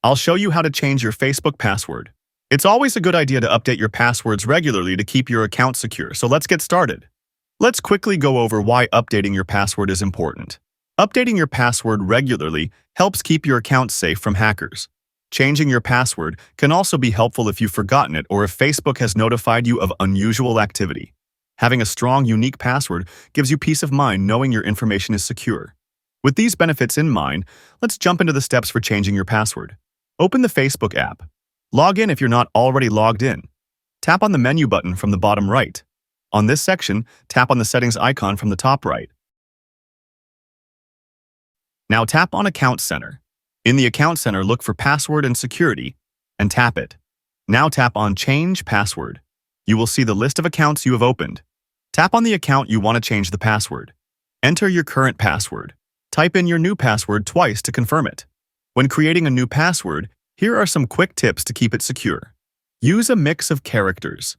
I'll show you how to change your Facebook password. It's always a good idea to update your passwords regularly to keep your account secure, so let's get started. Let's quickly go over why updating your password is important. Updating your password regularly helps keep your account safe from hackers. Changing your password can also be helpful if you've forgotten it or if Facebook has notified you of unusual activity. Having a strong, unique password gives you peace of mind knowing your information is secure. With these benefits in mind, let's jump into the steps for changing your password. Open the Facebook app. Log in if you're not already logged in. Tap on the menu button from the bottom right. On this section, tap on the settings icon from the top right. Now tap on Account Center. In the Account Center, look for Password and Security and tap it. Now tap on Change Password. You will see the list of accounts you have opened. Tap on the account you want to change the password. Enter your current password. Type in your new password twice to confirm it. When creating a new password, here are some quick tips to keep it secure. Use a mix of characters.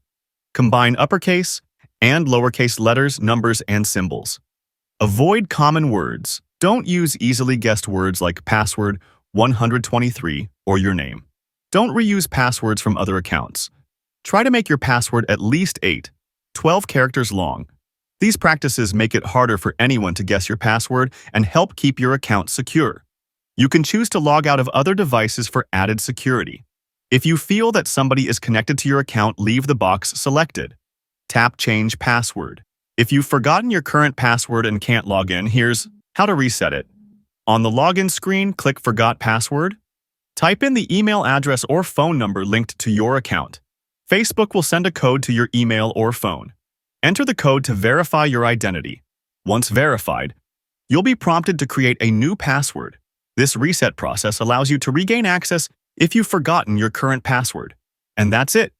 Combine uppercase and lowercase letters, numbers, and symbols. Avoid common words. Don't use easily guessed words like password 123 or your name. Don't reuse passwords from other accounts. Try to make your password at least 12 characters long. These practices make it harder for anyone to guess your password and help keep your account secure. You can choose to log out of other devices for added security. If you feel that somebody is connected to your account, leave the box selected. Tap Change Password. If you've forgotten your current password and can't log in, here's how to reset it. On the login screen, click Forgot Password. Type in the email address or phone number linked to your account. Facebook will send a code to your email or phone. Enter the code to verify your identity. Once verified, you'll be prompted to create a new password. This reset process allows you to regain access if you've forgotten your current password. And that's it.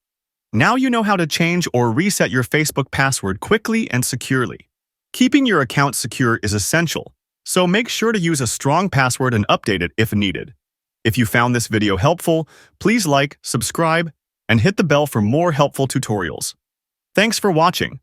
Now you know how to change or reset your Facebook password quickly and securely. Keeping your account secure is essential, so make sure to use a strong password and update it if needed. If you found this video helpful, please like, subscribe, and hit the bell for more helpful tutorials. Thanks for watching.